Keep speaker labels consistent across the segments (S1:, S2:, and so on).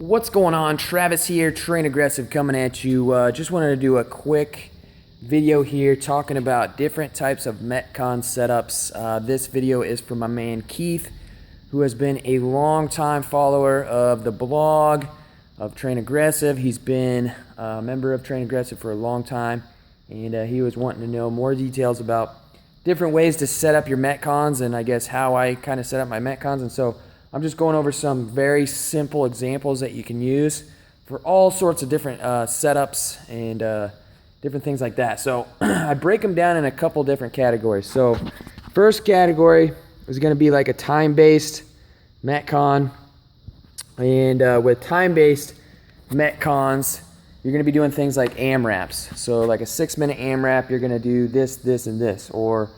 S1: What's going on? Travis here, Train Aggressive, coming at you. Just wanted to do a quick video here talking about different types of Metcon setups. This video is from my man Keith, who has been a long time follower of the blog of Train Aggressive. He's been a member of Train Aggressive for a long time, and he was wanting to know more details about different ways to set up your Metcons, and I guess how I kind of set up my Metcons. And so I'm just going over some very simple examples that you can use for all sorts of different setups and different things like that. So I break them down in a couple different categories. So first category is going to be like a time-based Metcon. And with time-based Metcons, you're going to be doing things like AMRAPs. So like a 6-minute AMRAP, you're going to do this, this, and this. Or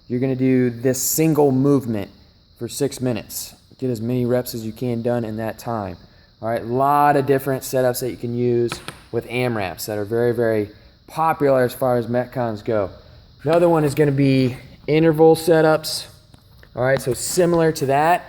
S1: you're going to do this single movement for 6 minutes. Get as many reps as you can done in that time. All right, a lot of different setups that you can use with AMRAPs that are very, very popular as far as Metcons go. Another one is going to be interval setups. All right, so similar to that.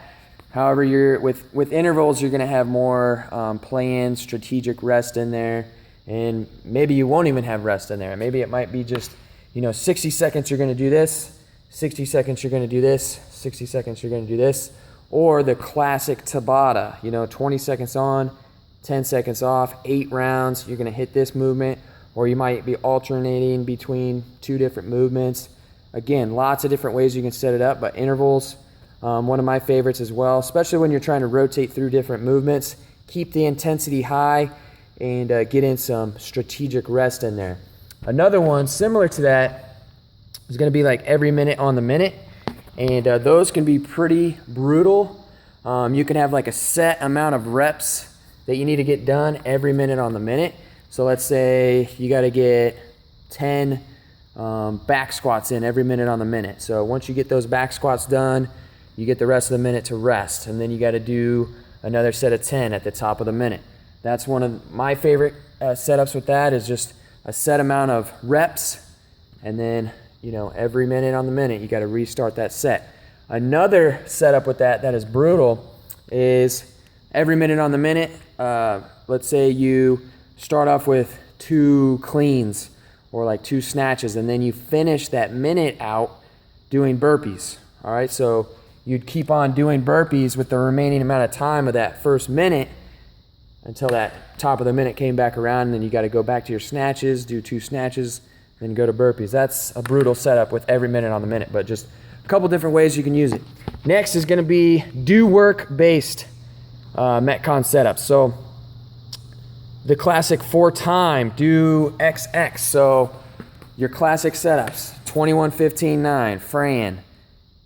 S1: However, you're with intervals, you're going to have more planned strategic rest in there, and maybe you won't even have rest in there. Maybe it might be just 60 seconds you're going to do this, 60 seconds you're going to do this, 60 seconds you're going to do this. Or the classic Tabata, 20 seconds on, 10 seconds off, 8 rounds, you're gonna hit this movement, or you might be alternating between 2 different movements. Again, lots of different ways you can set it up, but intervals, one of my favorites as well, especially when you're trying to rotate through different movements. Keep the intensity high and get in some strategic rest in there. Another one similar to that is gonna be like every minute on the minute. And those can be pretty brutal. You can have like a set amount of reps that you need to get done every minute on the minute. So let's say you got to get 10 back squats in every minute on the minute. So once you get those back squats done, you get the rest of the minute to rest. And then you got to do another set of 10 at the top of the minute. That's one of my favorite setups with that, is just a set amount of reps, and then every minute on the minute, you got to restart that set. Another setup with that is brutal is every minute on the minute. Let's say you start off with 2 cleans or like 2 snatches, and then you finish that minute out doing burpees. All right, so you'd keep on doing burpees with the remaining amount of time of that first minute until that top of the minute came back around, and then you got to go back to your snatches, do 2 snatches, then go to burpees. That's a brutal setup with every minute on the minute, but just a couple different ways you can use it. Next is going to be do work based Metcon setups. So the classic 4-time do XX. So your classic setups: 21, 15, 9, Fran.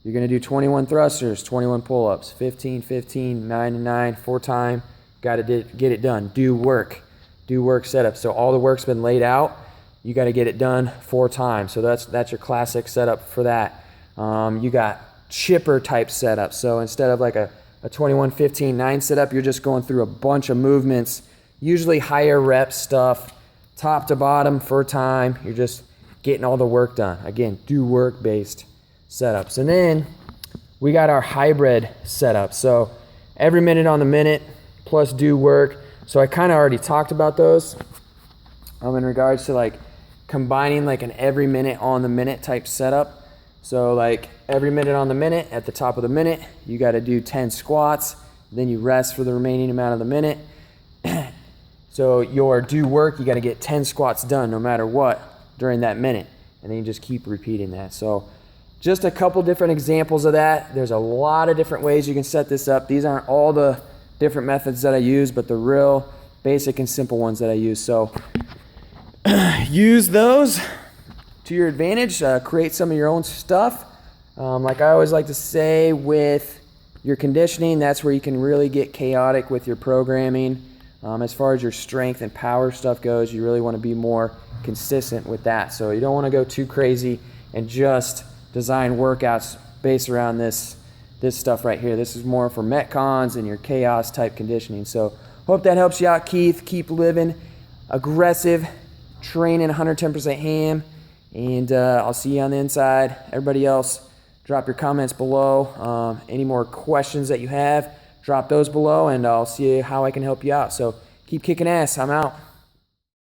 S1: You're going to do 21 thrusters, 21 pull-ups, 15, 15, 9 and 9, 4-time. Got to get it done. Do work setup. So all the work's been laid out. You got to get it done 4 times. So that's your classic setup for that. You got chipper type setup. So instead of like a 21, 15, 9 setup, you're just going through a bunch of movements, usually higher rep stuff, top to bottom for time. You're just getting all the work done. Again, do work based setups. And then we got our hybrid setup. So every minute on the minute plus do work. So I kind of already talked about those in regards to like combining like an every minute on the minute type setup. So like every minute on the minute, at the top of the minute, you got to do 10 squats, then you rest for the remaining amount of the minute. So your do work, you got to get 10 squats done no matter what during that minute, and then you just keep repeating that. So just a couple different examples of that. There's a lot of different ways you can set this up. These aren't all the different methods that I use, but the real basic and simple ones that I use. So use those to your advantage. Create some of your own stuff. Like I always like to say, with your conditioning, that's where you can really get chaotic with your programming. As far as your strength and power stuff goes, you really want to be more consistent with that. So you don't want to go too crazy and just design workouts based around this stuff right here. This is more for Metcons and your chaos type conditioning. So hope that helps you out, Keith. Keep living aggressive, training 110% ham, and I'll see you on the inside. Everybody else, drop your comments below. Any more questions that you have, drop those below, and I'll see how I can help you out. So keep kicking ass. I'm out.